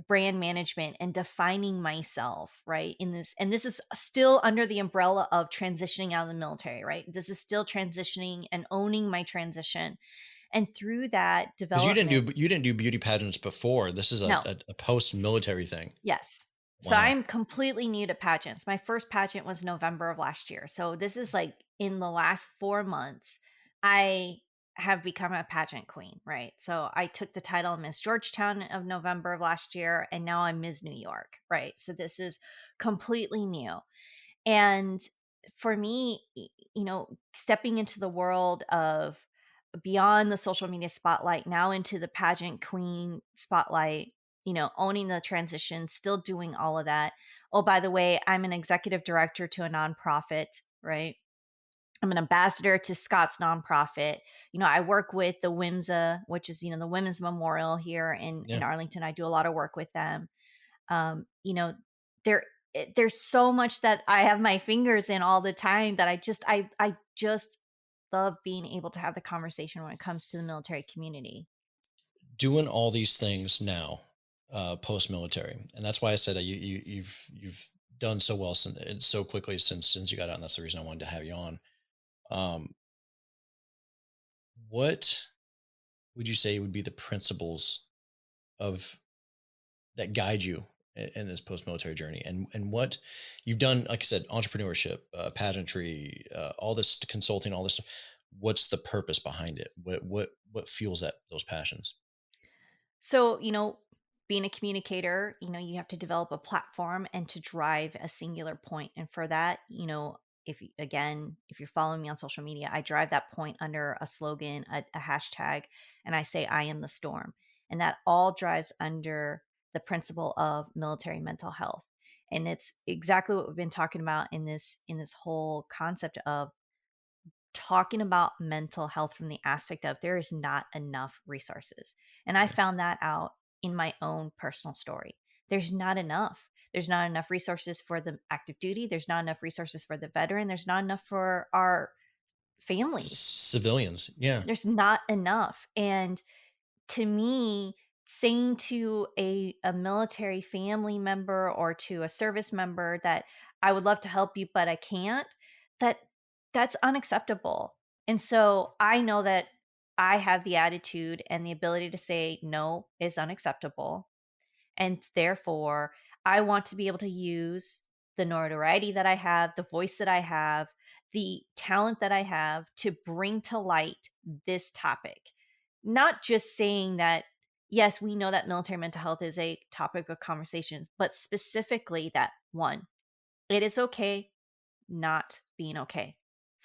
brand management and defining myself, right? In this, and this is still under the umbrella of transitioning out of the military, right? This is still transitioning and owning my transition. And through that Because development, you didn't do beauty pageants before. This is no, a post-military thing. yes. So Wow. I'm completely new to pageants. My first pageant was November of last year. So this is like in the last 4 months, I have become a pageant queen, right? So I took the title of Miss Georgetown of November of last year, and now I'm Ms. New York, right? So this is completely new. And for me, stepping into the world of beyond the social media spotlight, now into the pageant queen spotlight, owning the transition, still doing all of that. Oh, by the way, I'm an executive director to a nonprofit, right? I'm an ambassador to Scott's nonprofit. I work with the WIMSA, which is, the Women's Memorial here in Yeah. Arlington. I do a lot of work with them. um, you know, there there's so much that I have my fingers in all the time that I just love being able to have the conversation when it comes to the military community. Doing all these things now, post-military, and that's why I said that you've done so well since and so quickly since you got out, and that's the reason I wanted to have you on. Um, what would you say would be the principles of that guide you in this post-military journey, and what you've done, like I said, entrepreneurship, pageantry, all this consulting, all this stuff. What's the purpose behind it? What fuels those passions? So, being a communicator, you have to develop a platform and to drive a singular point. And for that, if you're following me on social media, I drive that point under a slogan, a hashtag, and I say, I am the storm. And that all drives under the principle of military mental health. And it's exactly what we've been talking about in this whole concept of talking about mental health from the aspect of there is not enough resources. And I Yeah. found that out in my own personal story. There's not enough. There's not enough resources for the active duty. There's not enough resources for the veteran. There's not enough for our families. Civilians, yeah. There's not enough. And to me, saying to a military family member or to a service member that I would love to help you, but I can't, that that's unacceptable. And so I know that I have the attitude and the ability to say no is unacceptable. And therefore, I want to be able to use the notoriety that I have, the voice that I have, the talent that I have to bring to light this topic. Not just saying that, yes, we know that military mental health is a topic of conversation, but specifically that one, it is okay not being okay.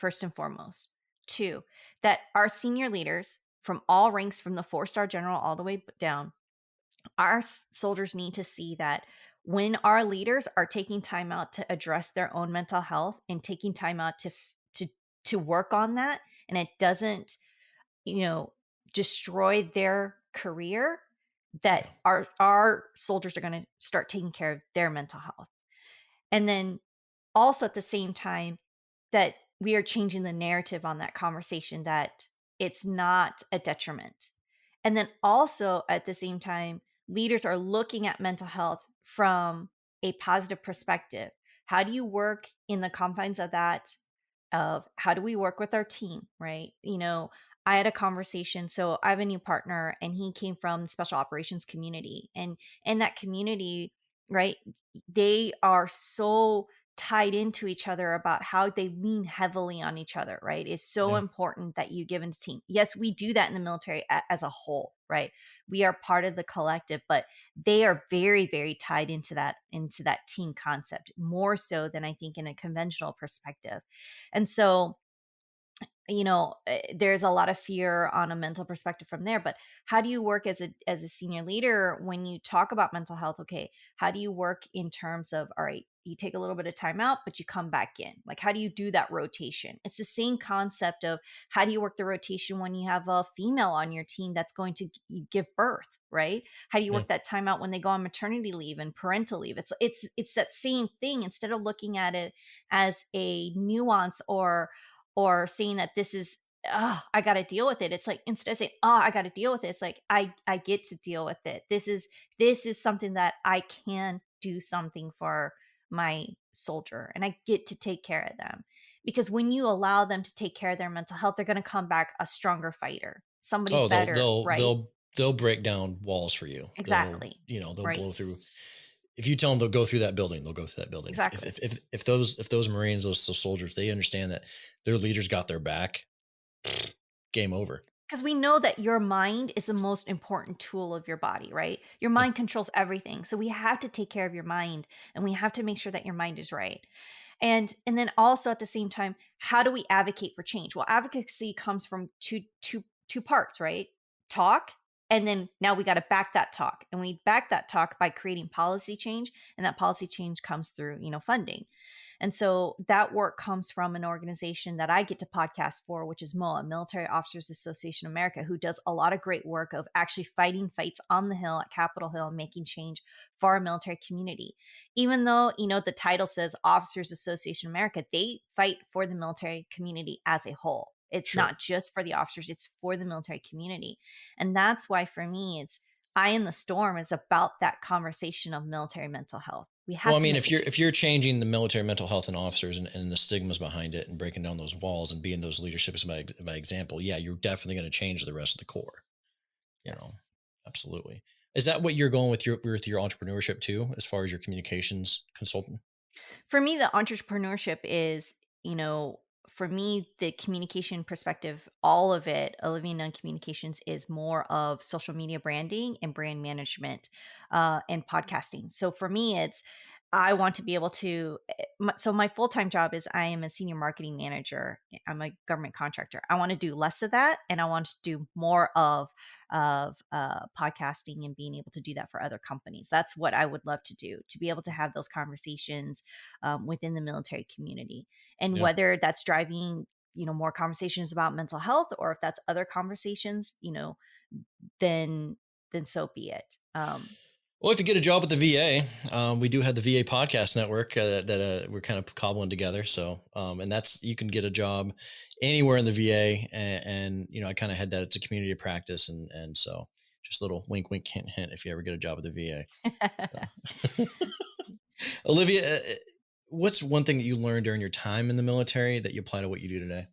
first and foremost. Two, that our senior leaders from all ranks, from the four-star general all the way down, our soldiers need to see that when our leaders are taking time out to address their own mental health and taking time out to work on that, and it doesn't, you know, destroy their career, that Yeah. our soldiers are going to start taking care of their mental health. And then also at the same time, that we are changing the narrative on that conversation, that it's not a detriment. And then also at the same time, leaders are looking at mental health from a positive perspective. How do you work in the confines of that? Of how do we work with our team, right? I had a conversation. So I have a new partner, and he came from the special operations community. And in that community, right, they are so tied into each other about how they lean heavily on each other, right? It's so Yeah. important that you give into team. Yes, we do that in the military as a whole, right? We are part of the collective, but they are very, very tied into that team concept, more so than I think in a conventional perspective. And so, there's a lot of fear on a mental perspective from there. But how do you work as a senior leader when you talk about mental health? Okay, how do you work in terms of, all right, you take a little bit of time out, but you come back in? Like, how do you do that rotation? It's the same concept of how do you work the rotation when you have a female on your team that's going to give birth, right? How do you Yeah. work that time out when they go on maternity leave and parental leave? It's that same thing. Instead of looking at it as a nuance, or seeing that this is, oh, I got to deal with it. It's like, instead of saying, oh, I got to deal with it, it's like, I get to deal with it. This is something that I can do something for my soldier, and I get to take care of them. Because when you allow them to take care of their mental health, they're going to come back a stronger fighter, somebody Oh, better, right? they'll break down walls for you. Exactly. They'll Right. blow through. If you tell them they'll go through that building, they'll go through that building. Exactly. If those Marines, those soldiers, they understand that their leaders got their back, game over. Because we know that your mind is the most important tool of your body, right? Your Yeah. mind controls everything. So we have to take care of your mind, and we have to make sure that your mind is right. And then also at the same time, how do we advocate for change? Well, advocacy comes from two parts, right? Talk, and then now we got to back that talk. And we back that talk by creating policy change, and that policy change comes through, funding. And so that work comes from an organization that I get to podcast for, which is MOA, Military Officers Association of America, who does a lot of great work of actually fighting fights on the Hill, at Capitol Hill, and making change for our military community. Even though, the title says Officers Association of America, they fight for the military community as a whole. It's Sure. not just for the officers, it's for the military community. And that's why for me, it's I Am the Storm is about that conversation of military mental health. We Well, have I to mean, make a if change. you're changing the military mental health and officers and the stigmas behind it and breaking down those walls and being those leaderships by example, yeah, you're definitely going to change the rest of the core. You know, Yes. absolutely. Is that what you're going with your entrepreneurship too, as far as your communications consultant? For me, the entrepreneurship is, you know, for me, the communication perspective, all of it, Olivia Nunn Communications is more of social media branding and brand management, and podcasting. So for me, it's I want to be able to. So my full time job is I am a senior marketing manager. I'm a government contractor. I want to do less of that, and I want to do more of podcasting and being able to do that for other companies. That's what I would love to do, to be able to have those conversations within the military community. And Yeah. whether that's driving, more conversations about mental health, or if that's other conversations, then so be it. Well, if you get a job at the VA, we do have the VA podcast network that we're kind of cobbling together. So, and that's you can get a job anywhere in the VA, and I kind of had that. It's a community of practice, and so just a little wink, wink, hint, hint. If you ever get a job at the VA, so Olivia, what's one thing that you learned during your time in the military that you apply to what you do today?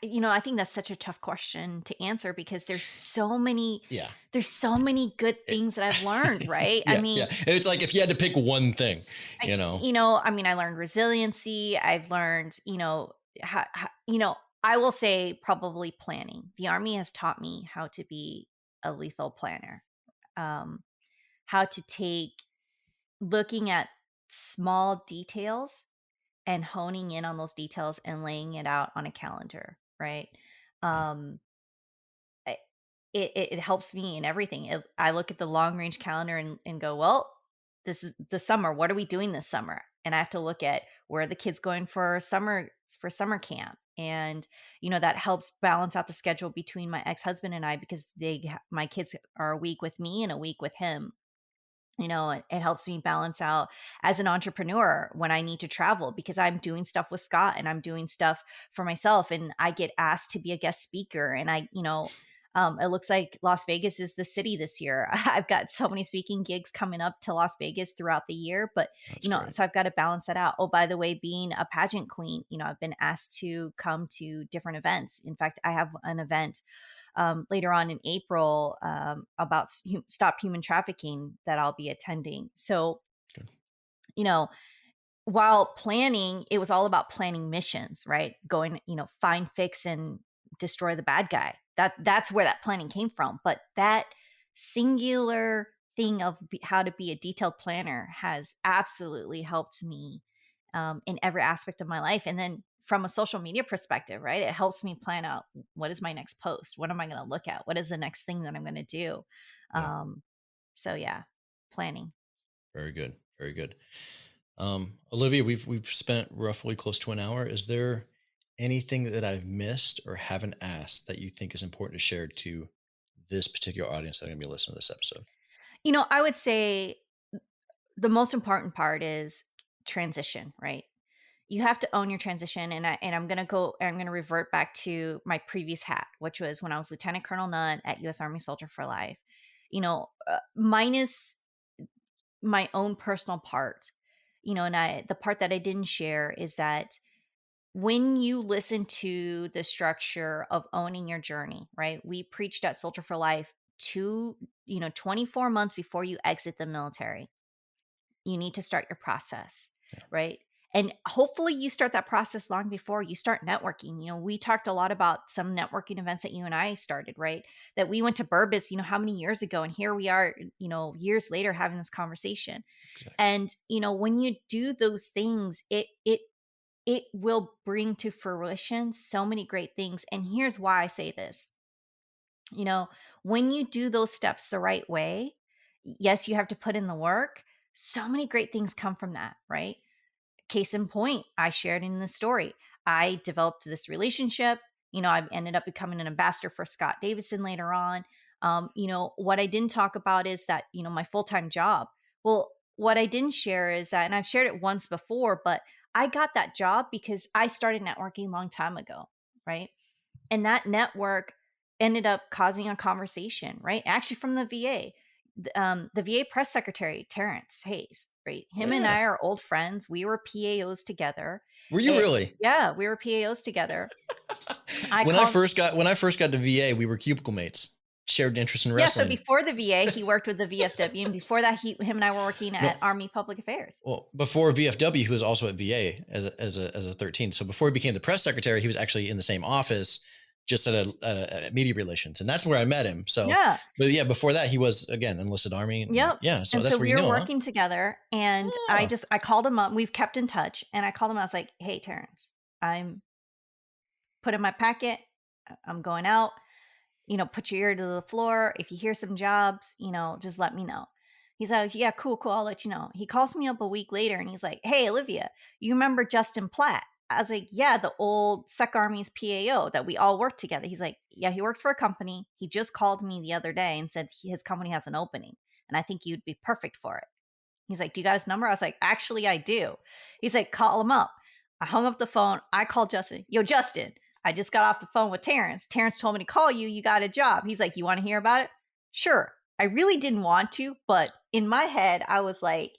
I think that's such a tough question to answer, because Yeah. there's so many good It- things that I've learned, right? I yeah, yeah. mean, And it's like if you had to pick one thing, I you know. I mean, I learned resiliency. I've learned, I will say probably planning. The Army has taught me how to be a lethal planner. Um, how to take looking at small details and honing in on those details and laying it out on a calendar, right? Yeah. Um, I it helps me in everything. I look at the long range calendar and go, "Well, this is the summer. What are we doing this summer?" And I have to look at where are the kids going for summer camp, and that helps balance out the schedule between my ex husband and I because my kids are a week with me and a week with him. It helps me balance out as an entrepreneur when I need to travel because I'm doing stuff with Scott and I'm doing stuff for myself and I get asked to be a guest speaker and it looks like Las Vegas is the city this year. I've got so many speaking gigs coming up to Las Vegas throughout the year, but That's great. so I've got to balance that out. Oh, by the way, being a pageant queen, I've been asked to come to different events. In fact, I have an event later on in April about stop human trafficking that I'll be attending. So, Good. you know, while planning, it was all about planning missions, right? Going, find, fix, and destroy the bad guy. That's where that planning came from. But that singular thing of how to be a detailed planner has absolutely helped me in every aspect of my life. And then from a social media perspective, right? It helps me plan out what is my next post? What am I going to look at? What is the next thing that I'm going to do? Yeah. Um, so yeah, planning. Very good. Very good. Olivia, we've spent roughly close to an hour. Is there anything that I've missed or haven't asked that you think is important to share to this particular audience that are going to be listening to this episode? I would say the most important part is transition, right? You have to own your transition I'm going to revert back to my previous hat, which was when I was Lieutenant Colonel Nunn at US Army Soldier for Life. Minus my own personal part. And the part that I didn't share is that when you listen to the structure of owning your journey, right? We preached at Soldier for Life 24 months before you exit the military you need to start your process, Yeah. right? And hopefully you start that process long before you start networking. We talked a lot about some networking events that you and I started, right? That we went to Burbis, how many years ago, and here we are, years later having this conversation. Exactly. And when you do those things, it will bring to fruition so many great things. And here's why I say this. When you do those steps the right way, yes, you have to put in the work. So many great things come from that, right? Case in point, I shared in the story. I developed this relationship. I ended up becoming an ambassador for Scott Davidson later on. What I didn't talk about is that, my full time job. Well, what I didn't share is that, and I've shared it once before, but I got that job because I started networking a long time ago, right? And that network ended up causing a conversation, right? Actually, from the VA, the VA press secretary, Terrence Hayes, right? Oh Him and yeah. I are old friends. We were PAOs together. Were you really? Yeah, we were PAOs together. I when I called, first got when I first got to VA, we were cubicle mates. Shared interest in yeah. So wrestling. before the VA, he worked with the VFW, and before that, him and I were working at No, Army Public Affairs. well, before VFW, he was also at VA as a 13. So before he became the press secretary, he was actually in the same office, just at media relations, and that's where I met him. So, Yeah. but yeah, before that, he was again enlisted Army. And Yep. yeah, so And so that's where we you were know, huh? working together, and Oh, I called him up. We've kept in touch, and I called him. I was like, "Hey, Terrence, I'm put in my packet. I'm going out. Put your ear to the floor. If you hear some jobs, just let me know." He's like, "Yeah, cool, cool. I'll let you know." He calls me up a week later and he's like, "Hey, Olivia, you remember Justin Platt?" I was like, "Yeah, the old Sec Army's PAO that we all worked together." He's like, "Yeah, he works for a company. He just called me the other day and said his company has an opening and I think you'd be perfect for it." He's like, "Do you got his number?" I was like, "Actually, I do." He's like, "Call him up." I hung up the phone. I called Justin. "Yo, Justin, I just got off the phone with Terrence. Terrence told me to call you. You got a job." He's like, "You want to hear about it?" Sure. I really didn't want to, but in my head, I was like,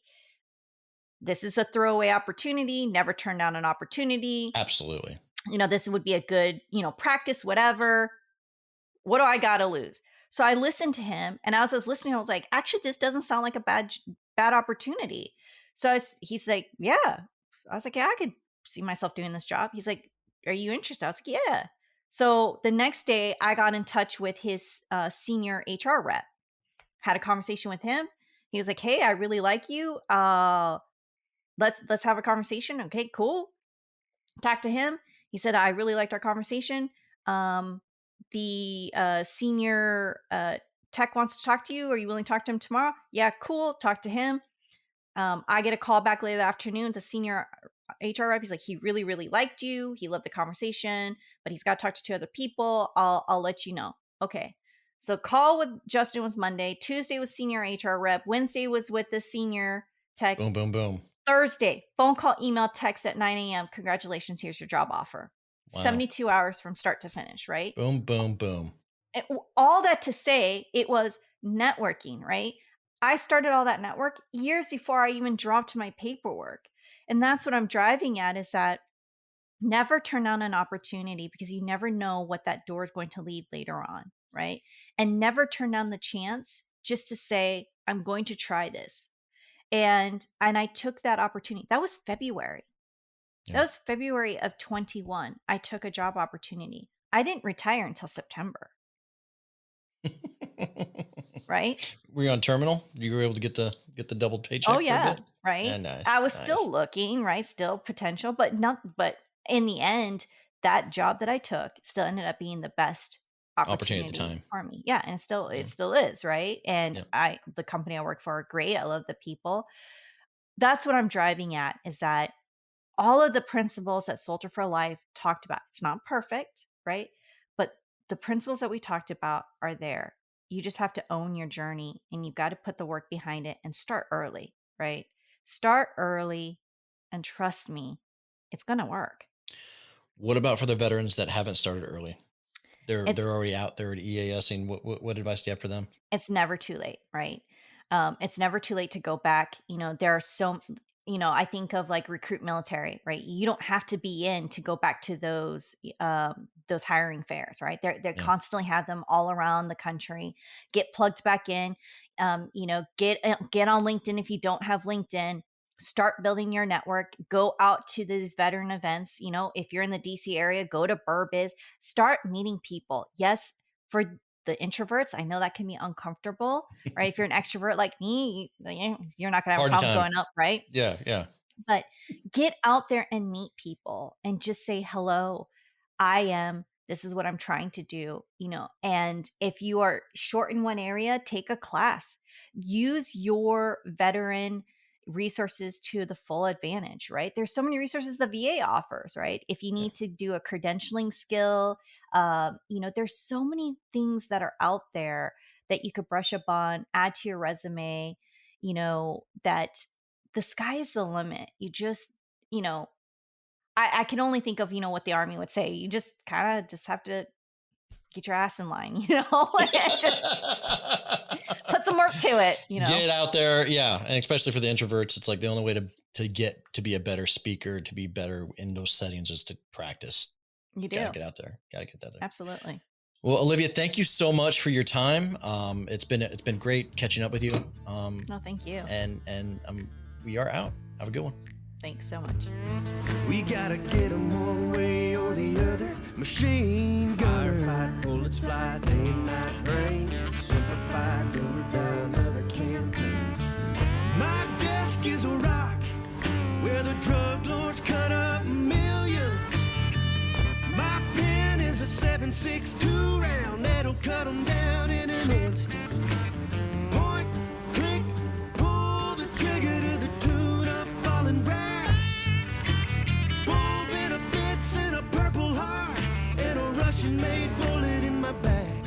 this is a throwaway opportunity, never turn down an opportunity. absolutely. This would be a good, practice, whatever. What do I got to lose? So I listened to him, and as I was listening, I was like, actually, this doesn't sound like a bad opportunity. So he's like, yeah. I was like, yeah, I could see myself doing this job. He's like, are you interested? I was like, yeah. So the next day, I got in touch with his senior HR rep, had a conversation with him. He was like, hey, I really like you. Let's have a conversation. Okay, cool. Talked to him. He said, I really liked our conversation. Um, the senior tech wants to talk to you. Are you willing to talk to him tomorrow? Yeah, cool. Talk to him. I get a call back later that afternoon. The senior HR rep, he's like, he really, really liked you. He loved the conversation, but he's got to talk to two other people. I'll let you know. Okay. So call with Justin was Monday. Tuesday was senior HR rep. Wednesday was with the senior tech. Boom, boom, boom. Thursday, phone call, email, text at 9 a.m. Congratulations, here's your job offer. Wow. 72 hours from start to finish, right? Boom, boom, boom. And all that to say, it was networking, right? I started all that network years before I even dropped my paperwork. And that's what I'm driving at is that never turn down an opportunity because you never know what that door is going to lead later on, right? And never turn down the chance just to say, I'm going to try this. And I took that opportunity. That was February. That Yeah. was February of 21. I took a job opportunity. I didn't retire until September, right? Were you on terminal? You were able to get the double Oh paycheck for a yeah, bit? Yeah, right? nice, I was still nice. looking, right? Still potential, but in the end, that job that I took still ended up being the best Opportunity at the opportunity time. for me. Yeah, and Yeah, it still is, right? And yeah. the company I work for are great. I love the people. That's what I'm driving at is that all of the principles that Soldier for Life talked about. It's not perfect, right? But the principles that we talked about are there. You just have to own your journey and you've got to put the work behind it and start early, right? Start early and trust me, it's going to work. What about for the veterans that haven't started early? It's They're already out there at EASing. What advice do you have for them? it's never too late, right? It's never too late to go back. There are I think of like recruit military, right? You don't have to be in to go back to those hiring fairs, right? They Yeah. constantly have them all around the country. Get plugged back in. Get on LinkedIn if you don't have LinkedIn. Start building your network. Go out to these veteran events. If you're in the DC area, go to Burbiz. Start meeting people. Yes, for the introverts, I know that can be uncomfortable, right? If you're an extrovert like me, you're not going to have a Party problem time. going up, right? Yeah, yeah. But get out there and meet people and just say, hello, this is what I'm trying to do, and if you are short in one area, take a class, use your veteran resources to the full advantage, right? There's so many resources the VA offers, right? If you Yeah. need to do a credentialing skill, there's so many things that are out there that you could brush up on, add to your resume, that the sky is the limit. You just, you know, I can only think of, what the army would say. You just kind of just have to get your ass in line, and just put some work to it. Get out there, yeah, and especially for the introverts, it's like the only way to get to be a better speaker, to be better in those settings, is to practice. You Got to do. get out there. Got to get out there. Absolutely. Well, Olivia, thank you so much for your time. It's been great catching up with you. No, thank you. And we are out. Have a good one. Thanks so much. We gotta get 'em one way or the other. Machine gunner, firefight, bullets fly, day and night rain. Simplify, do or die, another campaign. My desk is a rock where the drug lords cut up millions. My pen is a 7.62 round that'll cut 'em down in an instant. Point, click, pull the trigger to the tune of falling brass. Full benefits and a purple heart and a Russian-made bullet in my bag.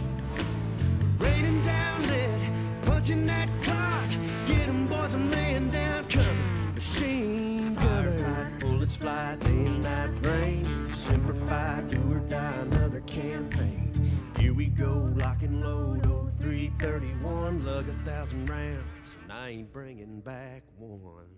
Raining down lead, punching that clock. Get 'em boys, I'm laying down cover. Machine gunner, firefight, bullets fly, day and night rain. Simplify, do or die, another campaign. Here we go, lock and load, 0331, lug 1,000 rounds, and I ain't bringing back one.